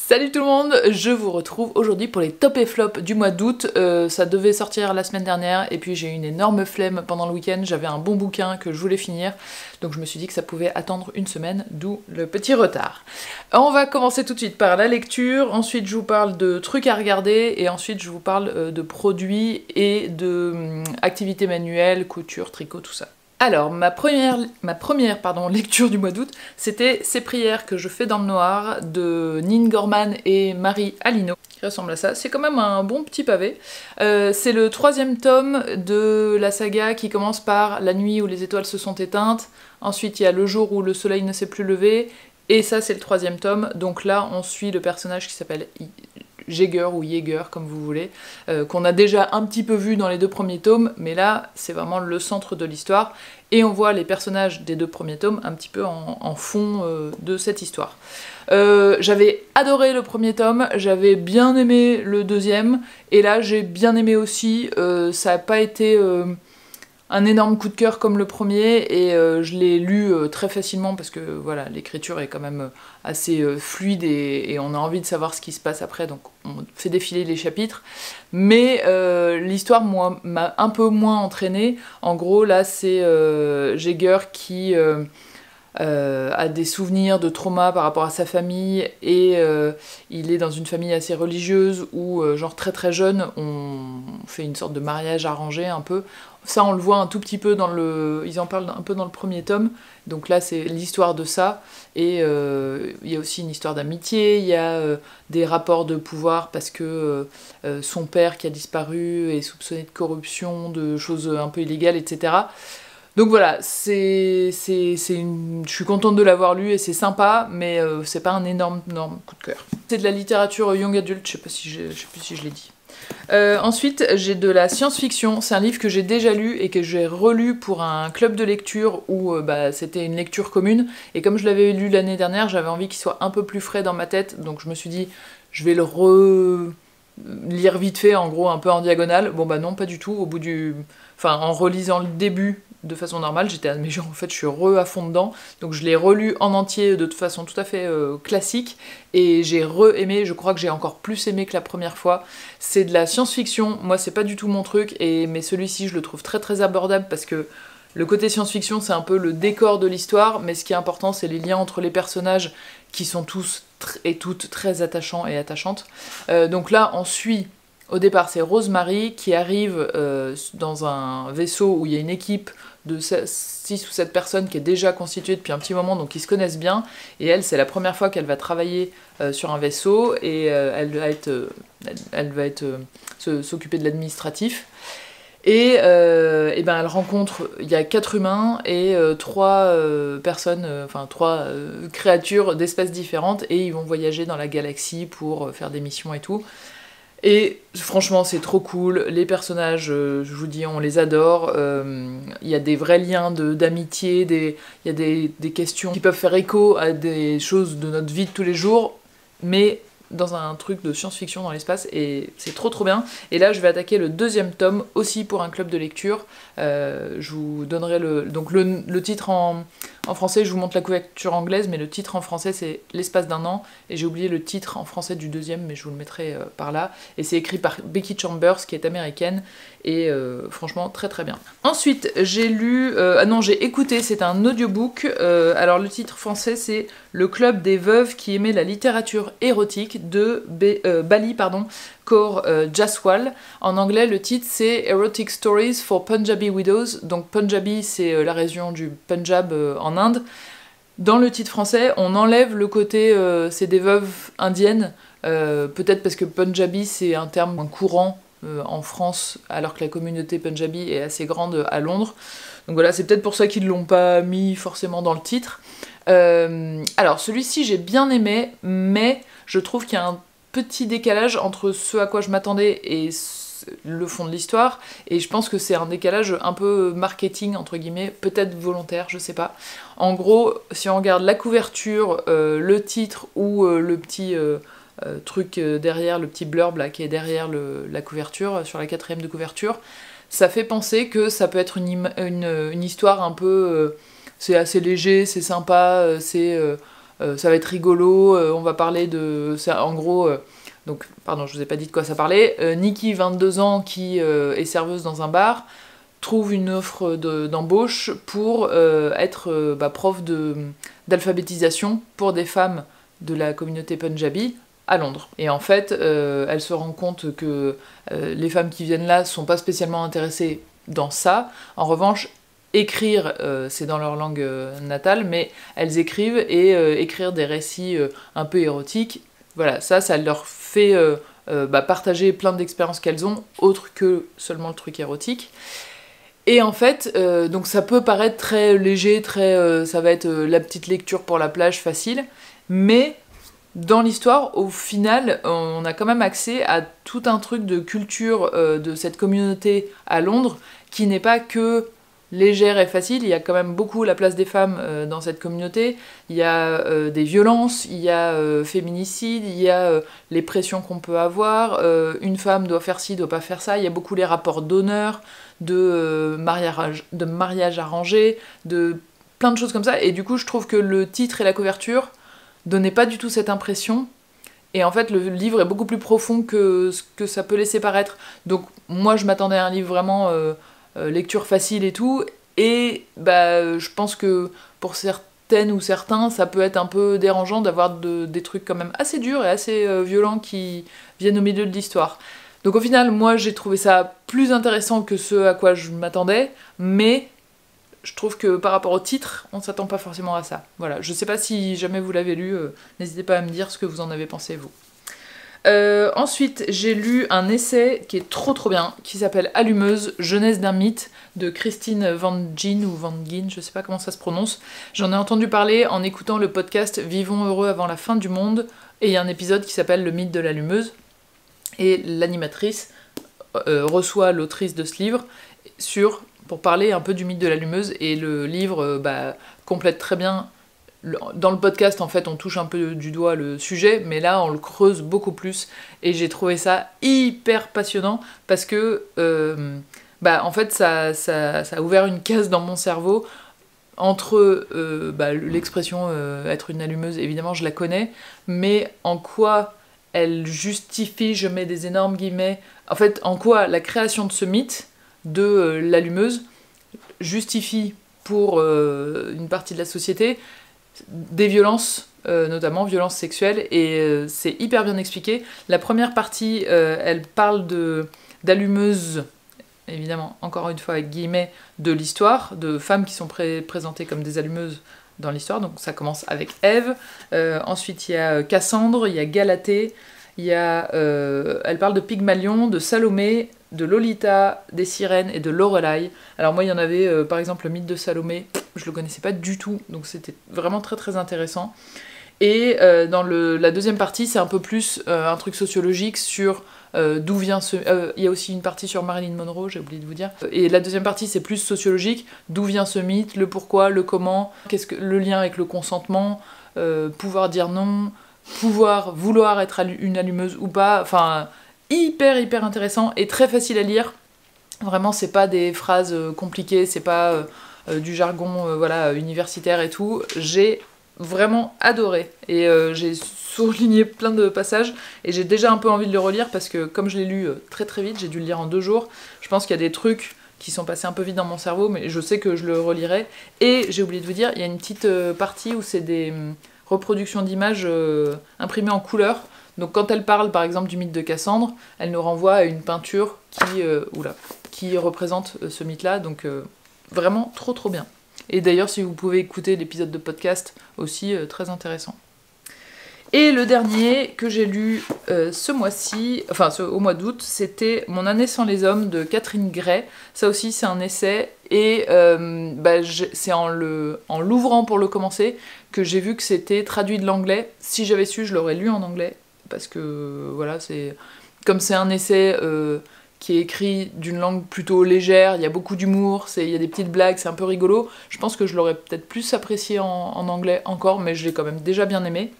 Salut tout le monde, je vous retrouve aujourd'hui pour les top et flop du mois d'août. Ça devait sortir la semaine dernière et puis j'ai eu une énorme flemme pendant le week-end, j'avais un bon bouquin que je voulais finir, donc je me suis dit que ça pouvait attendre une semaine, d'où le petit retard. On va commencer tout de suite par la lecture, ensuite je vous parle de trucs à regarder et ensuite je vous parle de produits et de activités manuelles, couture, tricot, tout ça. Alors, ma première lecture du mois d'août, c'était Ces prières que je fais dans le noir de Nin Gorman et Marie Alino, qui ressemble à ça. C'est quand même un bon petit pavé. C'est le 3e tome de la saga qui commence par La nuit où les étoiles se sont éteintes, ensuite il y a Le jour où le soleil ne s'est plus levé, et ça c'est le 3e tome, donc là on suit le personnage qui s'appelle Jaeger ou Jaeger, comme vous voulez, qu'on a déjà un petit peu vu dans les 2 premiers tomes, mais là, c'est vraiment le centre de l'histoire, et on voit les personnages des 2 premiers tomes un petit peu en fond de cette histoire. J'avais adoré le 1er tome, j'avais bien aimé le 2e, et là, j'ai bien aimé aussi, ça n'a pas été un énorme coup de cœur comme le premier, et je l'ai lu très facilement parce que voilà, l'écriture est quand même assez fluide et on a envie de savoir ce qui se passe après, donc on fait défiler les chapitres. Mais l'histoire m'a un peu moins entraînée. En gros, là, c'est Jaeger qui a des souvenirs de trauma par rapport à sa famille, et il est dans une famille assez religieuse où, genre très très jeune, on fait une sorte de mariage arrangé un peu. Ça, on le voit un tout petit peu dans le... Ils en parlent un peu dans le 1er tome, donc là c'est l'histoire de ça, et il y a aussi une histoire d'amitié, il y a des rapports de pouvoir parce que son père qui a disparu est soupçonné de corruption, de choses un peu illégales, etc. Donc voilà, je suis contente de l'avoir lu et c'est sympa, mais c'est pas un énorme coup de cœur. C'est de la littérature young adulte, je sais plus si je l'ai dit. Ensuite, j'ai de la science-fiction. C'est un livre que j'ai déjà lu et que j'ai relu pour un club de lecture où c'était une lecture commune. Et comme je l'avais lu l'année dernière, j'avais envie qu'il soit un peu plus frais dans ma tête. Donc je me suis dit, je vais le lire vite fait, en gros, un peu en diagonale. Bon bah non, pas du tout. Enfin, en relisant le début de façon normale, j'étais mais genre, en fait je suis à fond dedans, donc je l'ai relu en entier de façon tout à fait classique, et j'ai aimé, je crois que j'ai encore plus aimé que la première fois. C'est de la science-fiction, moi c'est pas du tout mon truc, mais celui-ci je le trouve très très abordable parce que le côté science-fiction c'est un peu le décor de l'histoire, mais ce qui est important c'est les liens entre les personnages qui sont tous et toutes très attachants et attachantes. Donc là on suit... Au départ, c'est Rosemary qui arrive dans un vaisseau où il y a une équipe de 6 ou 7 personnes qui est déjà constituée depuis un petit moment, donc ils se connaissent bien, et elle, c'est la première fois qu'elle va travailler sur un vaisseau, et elle va s'occuper de l'administratif. Et elle rencontre, il y a 4 humains et 3 personnes, enfin 3 créatures d'espèces différentes, et ils vont voyager dans la galaxie pour faire des missions et tout. Et franchement, c'est trop cool, les personnages, je vous dis, on les adore, il y a des vrais liens d'amitié, il y a des questions qui peuvent faire écho à des choses de notre vie de tous les jours, mais dans un truc de science-fiction dans l'espace, et c'est trop trop bien. Et là, je vais attaquer le 2e tome, aussi pour un club de lecture. Je vous donnerai le titre en français, je vous montre la couverture anglaise, mais le titre en français c'est L'espace d'un an, et j'ai oublié le titre en français du 2e, mais je vous le mettrai par là. Et c'est écrit par Becky Chambers, qui est américaine, et franchement très très bien. Ensuite, j'ai écouté, c'est un audiobook. Alors le titre français c'est Le club des veuves qui aimaient la littérature érotique de Bali, Kaur Jaswal. En anglais, le titre c'est Erotic Stories for Punjabi Widows. Donc Punjabi, c'est la région du Punjab en Inde. Dans le titre français, on enlève le côté c'est des veuves indiennes, peut-être parce que Punjabi c'est un terme courant en France, alors que la communauté punjabi est assez grande à Londres. Donc voilà, c'est peut-être pour ça qu'ils l'ont pas mis forcément dans le titre. Alors celui-ci j'ai bien aimé, mais je trouve qu'il y a un petit décalage entre ce à quoi je m'attendais et le fond de l'histoire, et je pense que c'est un décalage un peu marketing entre guillemets, peut-être volontaire, je sais pas. En gros, si on regarde la couverture, le titre ou le petit truc derrière, le petit blurb là qui est derrière la couverture, sur la 4e de couverture, ça fait penser que ça peut être une histoire un peu... c'est assez léger, c'est sympa, c'est ça va être rigolo, on va parler de... En gros... Donc, pardon, je vous ai pas dit de quoi ça parlait. Nikki, 22 ans, qui est serveuse dans un bar, trouve une offre d'embauche pour être prof d'alphabétisation pour des femmes de la communauté punjabi à Londres. Et en fait, elle se rend compte que les femmes qui viennent là sont pas spécialement intéressées dans ça. En revanche, écrire, c'est dans leur langue natale, mais elles écrivent et écrire des récits un peu érotiques, voilà, ça leur fait partager plein d'expériences qu'elles ont, autres que seulement le truc érotique. Et en fait, donc ça peut paraître très léger, ça va être la petite lecture pour la plage facile, mais dans l'histoire, au final, on a quand même accès à tout un truc de culture de cette communauté à Londres, qui n'est pas que légère et facile, il y a quand même beaucoup la place des femmes dans cette communauté, il y a des violences, il y a féminicide, il y a les pressions qu'on peut avoir, une femme doit faire ci, doit pas faire ça, il y a beaucoup les rapports d'honneur, de mariage arrangé, de plein de choses comme ça, et du coup je trouve que le titre et la couverture donnaient pas du tout cette impression, et en fait le livre est beaucoup plus profond que ce que ça peut laisser paraître, donc moi je m'attendais à un livre vraiment... lecture facile et tout, et je pense que pour certaines ou certains, ça peut être un peu dérangeant d'avoir des trucs quand même assez durs et assez violents qui viennent au milieu de l'histoire. Donc au final, moi j'ai trouvé ça plus intéressant que ce à quoi je m'attendais, mais je trouve que par rapport au titre, on s'attend pas forcément à ça. Voilà, je sais pas si jamais vous l'avez lu, n'hésitez pas à me dire ce que vous en avez pensé vous. Ensuite, j'ai lu un essai qui est trop bien, qui s'appelle Allumeuse, jeunesse d'un mythe, de Christine Van Gien, ou Van Gien, je sais pas comment ça se prononce. J'en ai entendu parler en écoutant le podcast Vivons heureux avant la fin du monde, et il y a un épisode qui s'appelle Le mythe de l'allumeuse, et l'animatrice reçoit l'autrice de ce livre pour parler un peu du mythe de l'allumeuse, et le livre complète très bien. Dans le podcast, en fait, on touche un peu du doigt le sujet, mais là, on le creuse beaucoup plus, et j'ai trouvé ça hyper passionnant, parce que, en fait, ça a ouvert une case dans mon cerveau, entre l'expression être une allumeuse, évidemment, je la connais, mais en quoi elle justifie, je mets des énormes guillemets, en fait, en quoi la création de ce mythe de l'allumeuse justifie pour une partie de la société des violences, notamment violences sexuelles, et c'est hyper bien expliqué. La première partie, elle parle d'allumeuses, évidemment, encore une fois avec guillemets, de l'histoire, de femmes qui sont présentées comme des allumeuses dans l'histoire, donc ça commence avec Ève, ensuite il y a Cassandre, il y a Galatée, elle parle de Pygmalion, de Salomé, de Lolita, des sirènes et de Lorelai. Alors moi il y en avait par exemple le mythe de Salomé, je le connaissais pas du tout, donc c'était vraiment très très intéressant. Et dans la deuxième partie c'est un peu plus un truc sociologique sur d'où vient ce... Il y a aussi une partie sur Marilyn Monroe, j'ai oublié de vous dire. Et la deuxième partie c'est plus sociologique, d'où vient ce mythe, le pourquoi, le comment, le lien avec le consentement, pouvoir dire non, vouloir être une allumeuse ou pas, enfin hyper intéressant et très facile à lire. Vraiment c'est pas des phrases compliquées, c'est pas du jargon universitaire et tout. J'ai vraiment adoré et j'ai souligné plein de passages et j'ai déjà un peu envie de le relire parce que comme je l'ai lu très vite, j'ai dû le lire en 2 jours, je pense qu'il y a des trucs qui sont passés un peu vite dans mon cerveau, mais je sais que je le relirai. Et j'ai oublié de vous dire, il y a une petite partie où c'est des reproductions d'images imprimées en couleur. Donc quand elle parle par exemple du mythe de Cassandre, elle nous renvoie à une peinture qui représente ce mythe-là, donc vraiment trop bien. Et d'ailleurs si vous pouvez écouter l'épisode de podcast aussi, très intéressant. Et le dernier que j'ai lu ce mois-ci, au mois d'août, c'était Mon année sans les hommes de Catherine Gray. Ça aussi c'est un essai, et c'est en l'ouvrant pour le commencer que j'ai vu que c'était traduit de l'anglais. Si j'avais su, je l'aurais lu en anglais, parce que voilà, comme c'est un essai qui est écrit d'une langue plutôt légère, il y a beaucoup d'humour, il y a des petites blagues, c'est un peu rigolo, je pense que je l'aurais peut-être plus apprécié en anglais encore, mais je l'ai quand même déjà bien aimé.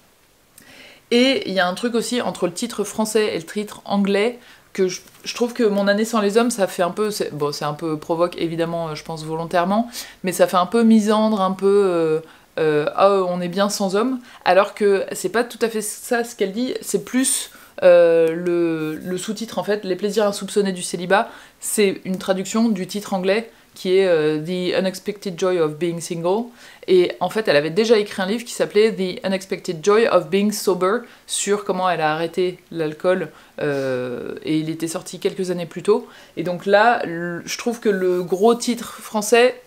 Et il y a un truc aussi entre le titre français et le titre anglais, que je trouve que Mon année sans les hommes, ça fait un peu... c'est un peu provoque, évidemment, je pense volontairement, mais ça fait un peu misandre, un peu on est bien sans homme, alors que c'est pas tout à fait ça ce qu'elle dit, c'est plus le sous-titre en fait, Les plaisirs insoupçonnés du célibat, c'est une traduction du titre anglais qui est The Unexpected Joy of Being Single, et en fait elle avait déjà écrit un livre qui s'appelait The Unexpected Joy of Being Sober, sur comment elle a arrêté l'alcool, et il était sorti quelques années plus tôt, et donc là, je trouve que le gros titre français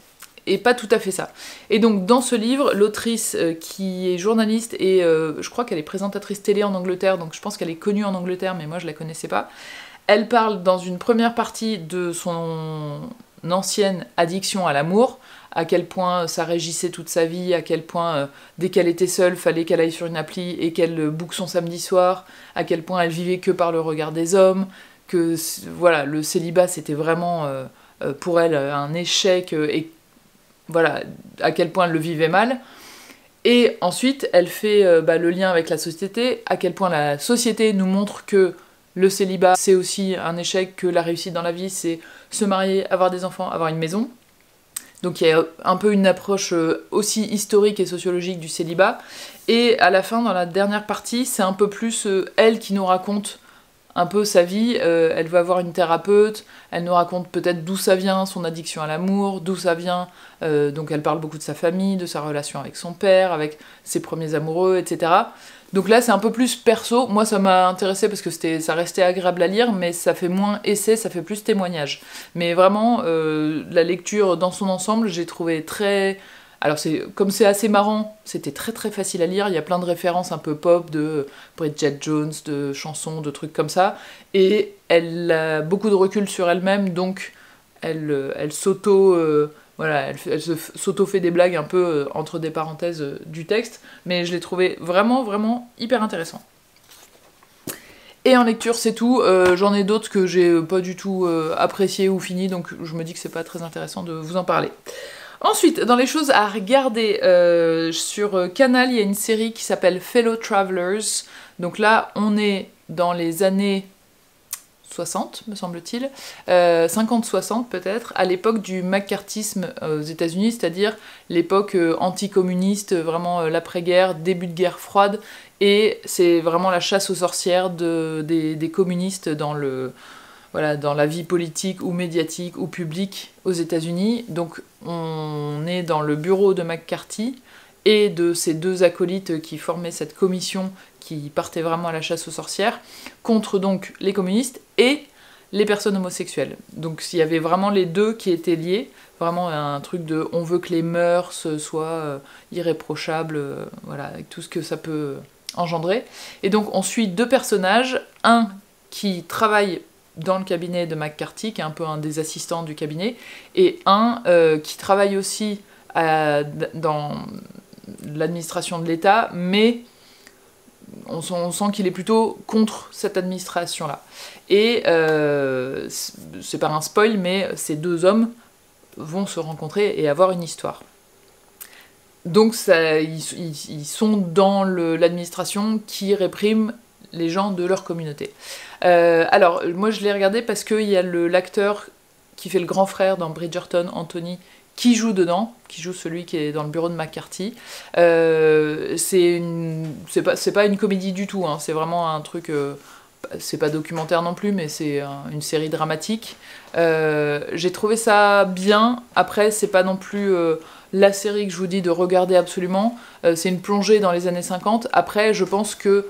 et pas tout à fait ça. Et donc dans ce livre, l'autrice qui est journaliste et je crois qu'elle est présentatrice télé en Angleterre, donc je pense qu'elle est connue en Angleterre, mais moi je la connaissais pas. Elle parle dans une première partie de son ancienne addiction à l'amour, à quel point ça régissait toute sa vie, à quel point dès qu'elle était seule, fallait qu'elle aille sur une appli et qu'elle bouque son samedi soir, à quel point elle vivait que par le regard des hommes, que voilà, le célibat c'était vraiment pour elle un échec et voilà, à quel point elle le vivait mal. Et ensuite, elle fait le lien avec la société, à quel point la société nous montre que le célibat, c'est aussi un échec, que la réussite dans la vie, c'est se marier, avoir des enfants, avoir une maison. Donc il y a un peu une approche aussi historique et sociologique du célibat. Et à la fin, dans la dernière partie, c'est un peu plus elle qui nous raconte un peu sa vie, elle va voir une thérapeute, elle nous raconte peut-être d'où ça vient, son addiction à l'amour, d'où ça vient, donc elle parle beaucoup de sa famille, de sa relation avec son père, avec ses premiers amoureux, etc. Donc là c'est un peu plus perso, moi ça m'a intéressé parce que ça restait agréable à lire, mais ça fait moins essai, ça fait plus témoignage. Mais vraiment, la lecture dans son ensemble, j'ai trouvé très... Alors comme c'est assez marrant, c'était très très facile à lire, il y a plein de références un peu pop de Bridget Jones, de chansons, de trucs comme ça, et elle a beaucoup de recul sur elle-même, donc elle s'auto-fait des blagues un peu entre des parenthèses du texte, mais je l'ai trouvé vraiment vraiment hyper intéressant. Et en lecture c'est tout, j'en ai d'autres que j'ai pas du tout apprécié ou fini, donc je me dis que c'est pas très intéressant de vous en parler. Ensuite, dans les choses à regarder, sur Canal, il y a une série qui s'appelle Fellow Travelers. Donc là, on est dans les années 60, me semble-t-il, 50-60 peut-être, à l'époque du macartisme aux États-Unis, c'est-à-dire l'époque anticommuniste, vraiment l'après-guerre, début de guerre froide, et c'est vraiment la chasse aux sorcières des communistes dans la vie politique ou médiatique ou publique aux États-Unis. Donc on est dans le bureau de McCarthy et de ces deux acolytes qui formaient cette commission qui partait vraiment à la chasse aux sorcières, contre donc les communistes et les personnes homosexuelles. Donc il y avait vraiment les deux qui étaient liés, vraiment un truc de on veut que les mœurs soient irréprochables, voilà, avec tout ce que ça peut engendrer. Et donc on suit deux personnages, un qui travaille dans le cabinet de McCarthy, qui est un peu un des assistants du cabinet, et un qui travaille aussi dans l'administration de l'État, mais on sent qu'il est plutôt contre cette administration-là. Et c'est pas un spoil, mais ces deux hommes vont se rencontrer et avoir une histoire. Donc ils sont dans l'administration qui réprime les gens de leur communauté. Alors, moi je l'ai regardé parce qu'il y a l'acteur qui fait le grand frère dans Bridgerton, Anthony, qui joue dedans, qui joue celui qui est dans le bureau de McCarthy. C'est pas une comédie du tout, hein, c'est vraiment un truc... c'est pas documentaire non plus, mais c'est une série dramatique. J'ai trouvé ça bien, après c'est pas non plus... la série que je vous dis de regarder absolument, c'est une plongée dans les années 50. Après, je pense que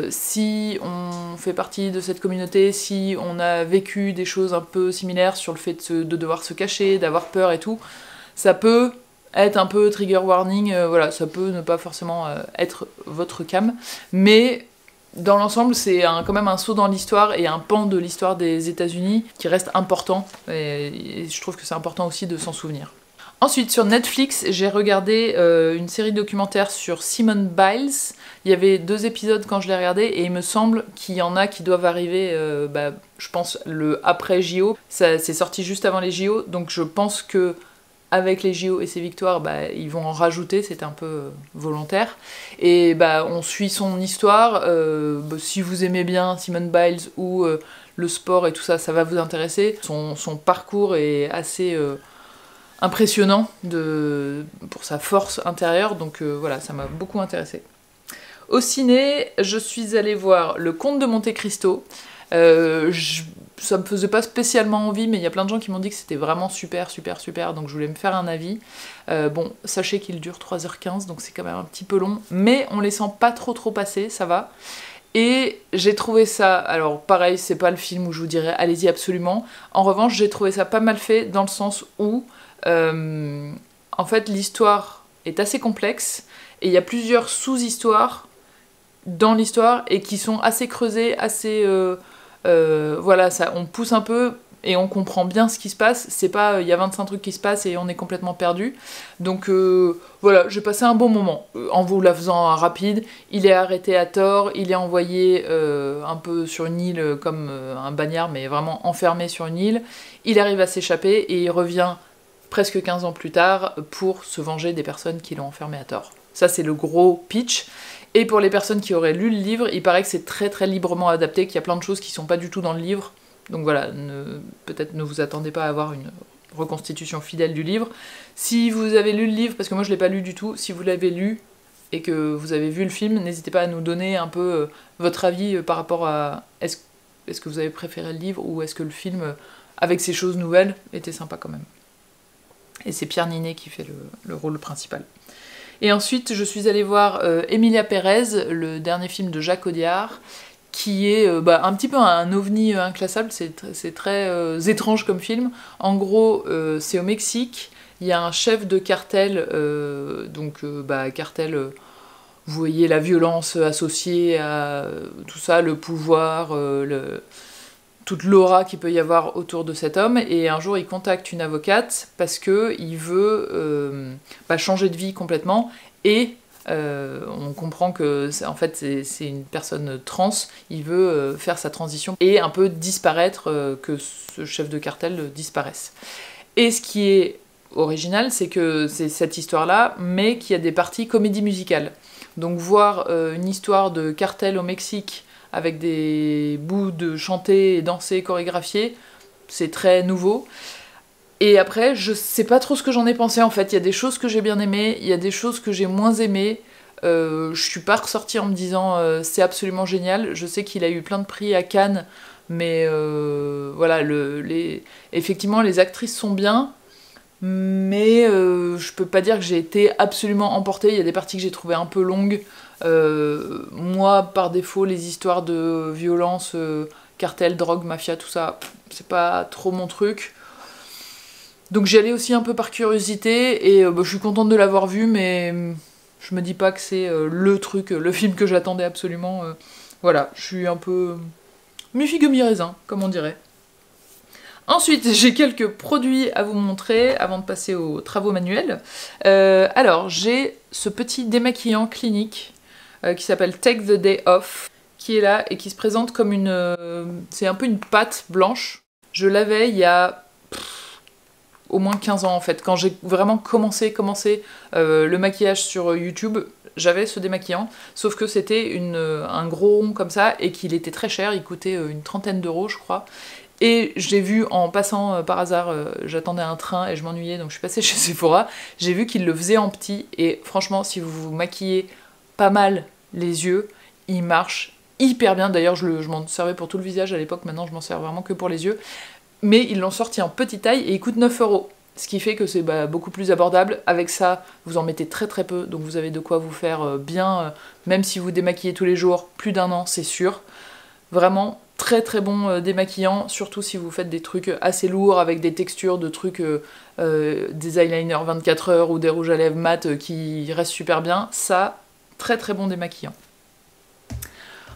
si on fait partie de cette communauté, si on a vécu des choses un peu similaires sur le fait de devoir se cacher, d'avoir peur et tout, ça peut être un peu trigger warning, voilà, ça peut ne pas forcément être votre cam, mais dans l'ensemble, c'est quand même un saut dans l'histoire et un pan de l'histoire des États-Unis qui reste important, et je trouve que c'est important aussi de s'en souvenir. Ensuite, sur Netflix, j'ai regardé une série documentaire sur Simone Biles. Il y avait 2 épisodes quand je l'ai regardé, et il me semble qu'il y en a qui doivent arriver, je pense, le après JO. C'est sorti juste avant les JO, donc je pense que avec les JO et ses victoires, ils vont en rajouter, c'est un peu volontaire. Et on suit son histoire. Si vous aimez bien Simone Biles ou le sport et tout ça, ça va vous intéresser. Son parcours est assez... impressionnant pour sa force intérieure, donc voilà, ça m'a beaucoup intéressée. Au ciné, je suis allée voir Le Comte de Monte Cristo. Ça me faisait pas spécialement envie, mais il y a plein de gens qui m'ont dit que c'était vraiment super, donc je voulais me faire un avis. Bon, sachez qu'il dure 3h15, donc c'est quand même un petit peu long, mais on les sent pas trop passer, ça va. Et j'ai trouvé ça, alors pareil, c'est pas le film où je vous dirais allez-y absolument. En revanche, j'ai trouvé ça pas mal fait dans le sens où, en fait, l'histoire est assez complexe et il y a plusieurs sous-histoires dans l'histoire et qui sont assez creusées, assez... voilà, ça, on pousse un peu et on comprend bien ce qui se passe. C'est pas il y a 25 trucs qui se passent et on est complètement perdu. Donc voilà, j'ai passé un bon moment. En vous la faisant rapide, il est arrêté à tort, il est envoyé un peu sur une île comme un bagnard, mais vraiment enfermé sur une île. Il arrive à s'échapper et il revient presque 15 ans plus tard pour se venger des personnes qui l'ont enfermé à tort. Ça, c'est le gros pitch. Et pour les personnes qui auraient lu le livre, il paraît que c'est très librement adapté, qu'il y a plein de choses qui sont pas du tout dans le livre. Donc voilà, peut-être ne vous attendez pas à avoir une reconstitution fidèle du livre. Si vous avez lu le livre, parce que moi je l'ai pas lu du tout, si vous l'avez lu et que vous avez vu le film, n'hésitez pas à nous donner un peu votre avis par rapport à est-ce que vous avez préféré le livre ou est-ce que le film, avec ces choses nouvelles, était sympa quand même. Et c'est Pierre Ninet qui fait le rôle principal. Et ensuite, je suis allée voir Emilia Pérez, le dernier film de Jacques Audiard, qui est un petit peu un ovni inclassable, c'est très étrange comme film. En gros, c'est au Mexique, il y a un chef de cartel, cartel, vous voyez la violence associée à tout ça, le pouvoir, toute l'aura qu'il peut y avoir autour de cet homme, et un jour il contacte une avocate parce qu'il veut changer de vie complètement, et on comprend que en fait c'est une personne trans, il veut faire sa transition et un peu disparaître, que ce chef de cartel disparaisse. Et ce qui est original, c'est que c'est cette histoire-là, mais qu'il y a des parties comédie musicale. Donc voir une histoire de cartel au Mexique avec des bouts de chanter et danser chorégraphiés, c'est très nouveau. Et après, je sais pas trop ce que j'en ai pensé en fait. Il y a des choses que j'ai bien aimées, il y a des choses que j'ai moins aimées. Je suis pas ressortie en me disant c'est absolument génial. Je sais qu'il a eu plein de prix à Cannes, mais voilà, effectivement les actrices sont bien, mais je peux pas dire que j'ai été absolument emportée. Il y a des parties que j'ai trouvées un peu longues. Moi, par défaut, les histoires de violence, cartel, drogue, mafia, tout ça, c'est pas trop mon truc. Donc j'y allais aussi un peu par curiosité, et je suis contente de l'avoir vu, mais je me dis pas que c'est le truc, le film que j'attendais absolument. Voilà, je suis un peu mi-figue mi-raisin, comme on dirait. Ensuite, j'ai quelques produits à vous montrer avant de passer aux travaux manuels. Alors, j'ai ce petit démaquillant clinique qui s'appelle Take the Day Off, qui est là et qui se présente comme c'est un peu une pâte blanche. Je l'avais il y a au moins 15 ans en fait. Quand j'ai vraiment commencé le maquillage sur YouTube, j'avais ce démaquillant, sauf que c'était un gros rond comme ça et qu'il était très cher, il coûtait une 30aine d'euros je crois. Et j'ai vu en passant par hasard, j'attendais un train et je m'ennuyais, donc je suis passée chez Sephora, j'ai vu qu'il le faisait en petit, et franchement, si vous vous maquillez pas mal les yeux, il marche hyper bien. D'ailleurs, je m'en servais pour tout le visage à l'époque, maintenant je m'en sers vraiment que pour les yeux. Mais ils l'ont sorti en petite taille et il coûte 9 €. Ce qui fait que c'est beaucoup plus abordable. Avec ça, vous en mettez très peu, donc vous avez de quoi vous faire bien, même si vous démaquillez tous les jours, plus d'1 an, c'est sûr. Vraiment très bon démaquillant, surtout si vous faites des trucs assez lourds avec des textures de trucs, des eyeliners 24 heures ou des rouges à lèvres mat qui restent super bien. Ça, très bon démaquillant.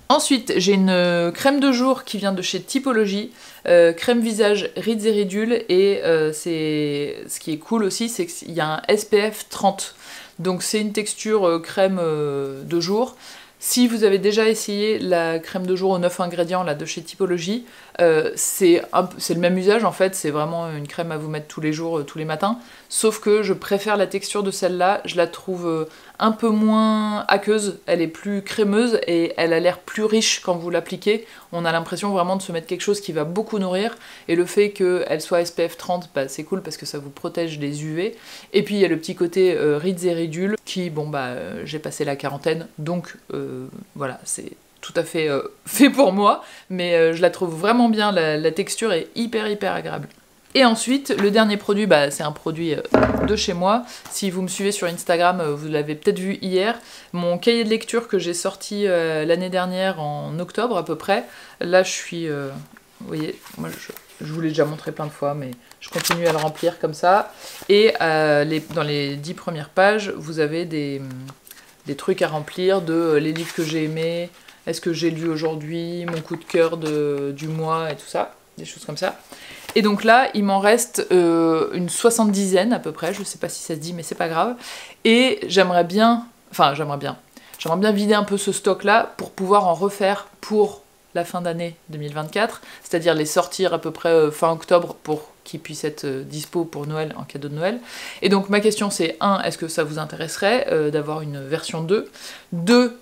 Ensuite, j'ai une crème de jour qui vient de chez Typologie, crème visage rides et ridules, et ce qui est cool aussi, c'est qu'il y a un SPF 30. Donc c'est une texture crème de jour. Si vous avez déjà essayé la crème de jour aux 9 ingrédients là, de chez Typologie, c'est le même usage en fait, c'est vraiment une crème à vous mettre tous les jours, tous les matins, sauf que je préfère la texture de celle-là, je la trouve un peu moins aqueuse, elle est plus crémeuse et elle a l'air plus riche quand vous l'appliquez. On a l'impression vraiment de se mettre quelque chose qui va beaucoup nourrir, et le fait qu'elle soit SPF 30, bah, c'est cool parce que ça vous protège des UV. Et puis il y a le petit côté rides et ridules qui, bon bah j'ai passé la quarantaine, donc voilà, c'est tout à fait fait pour moi, mais je la trouve vraiment bien, la texture est hyper agréable. Et ensuite, le dernier produit, bah, c'est un produit de chez moi. Si vous me suivez sur Instagram, vous l'avez peut-être vu hier. Mon cahier de lecture que j'ai sorti l'année dernière en octobre à peu près. Là, je suis... vous voyez, moi je vous l'ai déjà montré plein de fois, mais je continue à le remplir comme ça. Et dans les 10 premières pages, vous avez des trucs à remplir de les livres que j'ai aimés, est-ce que j'ai lu aujourd'hui, mon coup de cœur du mois et tout ça, des choses comme ça. Et donc là, il m'en reste une 70aine à peu près, je sais pas si ça se dit, mais c'est pas grave. Et j'aimerais bien vider un peu ce stock-là pour pouvoir en refaire pour la fin d'année 2024, c'est-à-dire les sortir à peu près fin octobre pour qu'ils puissent être dispo pour Noël, en cadeau de Noël. Et donc ma question c'est, 1, est-ce que ça vous intéresserait d'avoir une version 2 ? 2,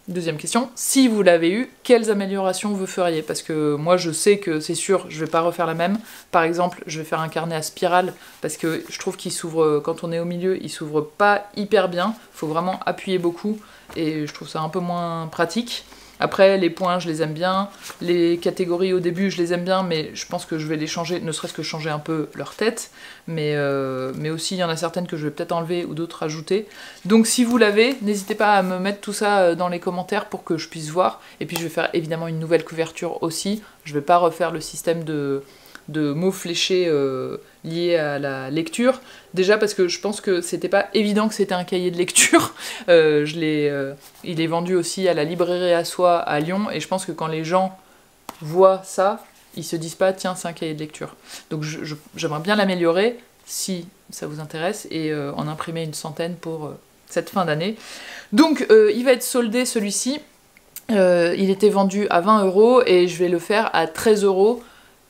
deuxième question, si vous l'avez eu, quelles améliorations vous feriez? Parce que moi je sais que c'est sûr, je vais pas refaire la même. Par exemple, je vais faire un carnet à spirale, parce que je trouve qu'il s'ouvre, quand on est au milieu, il s'ouvre pas hyper bien. Faut vraiment appuyer beaucoup, et je trouve ça un peu moins pratique. Après, les points, je les aime bien. Les catégories, au début, je les aime bien, mais je pense que je vais les changer, ne serait-ce que changer un peu leur tête. Mais aussi, il y en a certaines que je vais peut-être enlever ou d'autres ajouter. Donc si vous l'avez, n'hésitez pas à me mettre tout ça dans les commentaires pour que je puisse voir. Et puis je vais faire évidemment une nouvelle couverture aussi. Je vais pas refaire le système de mots fléchés liés à la lecture. Déjà parce que je pense que c'était pas évident que c'était un cahier de lecture. Il est vendu aussi à la librairie à soi à Lyon, et je pense que quand les gens voient ça, ils se disent pas tiens c'est un cahier de lecture. Donc j'aimerais bien l'améliorer si ça vous intéresse, et en imprimer une centaine pour cette fin d'année. Donc il va être soldé celui-ci. Il était vendu à 20 € et je vais le faire à 13 €.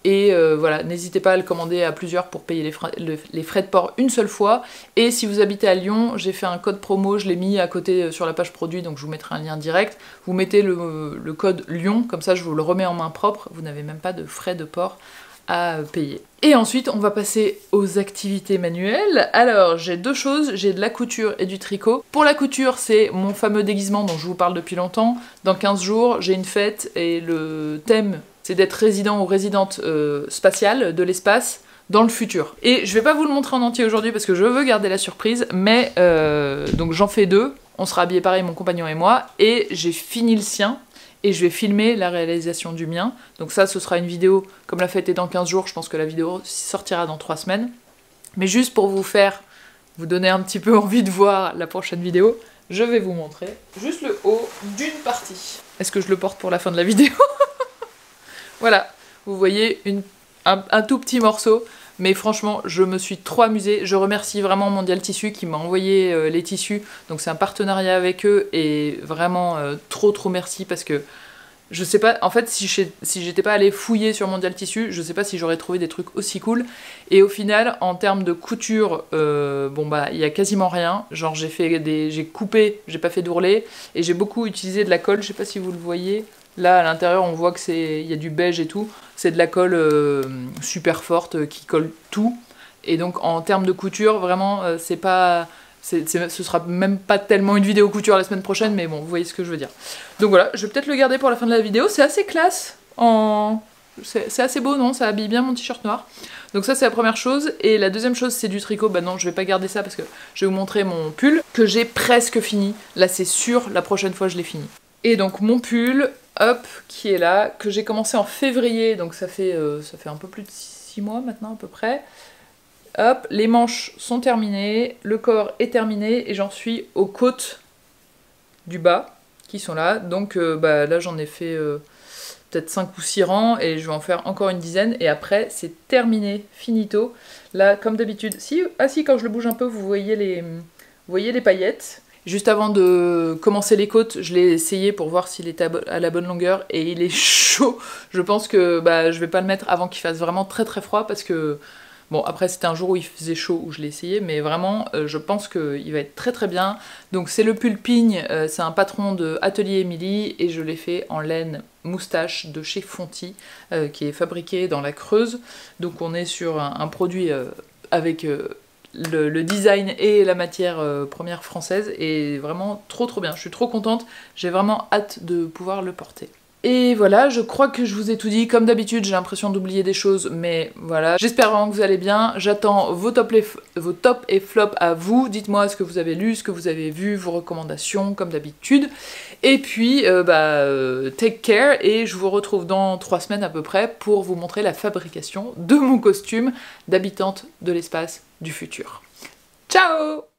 Et voilà, n'hésitez pas à le commander à plusieurs pour payer les frais de port une seule fois. Et si vous habitez à Lyon, j'ai fait un code promo, je l'ai mis à côté sur la page produit, donc je vous mettrai un lien direct. Vous mettez le code Lyon, comme ça je vous le remets en main propre, vous n'avez même pas de frais de port à payer. Et ensuite, on va passer aux activités manuelles. Alors, j'ai deux choses, j'ai de la couture et du tricot. Pour la couture, c'est mon fameux déguisement dont je vous parle depuis longtemps. Dans 15 jours, j'ai une fête et le thème, c'est d'être résident ou résidente spatiale de l'espace dans le futur. Et je vais pas vous le montrer en entier aujourd'hui parce que je veux garder la surprise, mais donc j'en fais deux. On sera habillés pareil, mon compagnon et moi, et j'ai fini le sien. Et je vais filmer la réalisation du mien. Donc ça, ce sera une vidéo, comme la fête est dans 15 jours, je pense que la vidéo sortira dans 3 semaines. Mais juste pour vous donner un petit peu envie de voir la prochaine vidéo, je vais vous montrer juste le haut d'une partie. Est-ce que je le porte pour la fin de la vidéo? Voilà, vous voyez un tout petit morceau. Mais franchement, je me suis trop amusée. Je remercie vraiment Mondial Tissu qui m'a envoyé les tissus. Donc c'est un partenariat avec eux, et vraiment trop merci, parce que je sais pas, en fait si j'étais pas allée fouiller sur Mondial Tissu, je sais pas si j'aurais trouvé des trucs aussi cool. Et au final, en termes de couture, bon bah il y a quasiment rien. Genre j'ai coupé, j'ai pas fait d'ourlet, et j'ai beaucoup utilisé de la colle, je sais pas si vous le voyez. Là, à l'intérieur, on voit qu'il y a du beige et tout. C'est de la colle super forte qui colle tout. Et donc, en termes de couture, vraiment, ce sera même pas tellement une vidéo couture la semaine prochaine, mais bon, vous voyez ce que je veux dire. Donc voilà, je vais peut-être le garder pour la fin de la vidéo. C'est assez classe. C'est assez beau, non? Ça habille bien mon t-shirt noir. Donc ça, c'est la première chose. Et la deuxième chose, c'est du tricot. Bah non, je vais pas garder ça parce que je vais vous montrer mon pull que j'ai presque fini. Là, c'est sûr, la prochaine fois, je l'ai fini. Et donc, mon pull... hop, qui est là, que j'ai commencé en février, donc ça fait un peu plus de 6 mois maintenant à peu près. Hop, les manches sont terminées, le corps est terminé, et j'en suis aux côtes du bas, qui sont là. Donc bah, là j'en ai fait peut-être 5 ou 6 rangs, et je vais en faire encore une dizaine, et après c'est terminé, finito. Là, comme d'habitude, si quand je le bouge un peu, vous voyez les paillettes. Juste avant de commencer les côtes, je l'ai essayé pour voir s'il était à la bonne longueur, et il est chaud. Je pense que bah, je vais pas le mettre avant qu'il fasse vraiment très froid, parce que Bon, après c'était un jour où il faisait chaud, où je l'ai essayé, mais vraiment, je pense qu'il va être très très bien. Donc c'est le pull Pigne, c'est un patron de Atelier Émilie, et je l'ai fait en laine moustache de chez Fonty, qui est fabriqué dans la Creuse. Donc on est sur un produit avec le design et la matière première française, et vraiment trop trop bien. Je suis trop contente, j'ai vraiment hâte de pouvoir le porter. Et voilà, je crois que je vous ai tout dit. Comme d'habitude, j'ai l'impression d'oublier des choses, mais voilà. J'espère vraiment que vous allez bien. J'attends vos top et flop à vous. Dites-moi ce que vous avez lu, ce que vous avez vu, vos recommandations, comme d'habitude. Et puis, take care, et je vous retrouve dans 3 semaines à peu près pour vous montrer la fabrication de mon costume d'habitante de l'espace du futur. Ciao!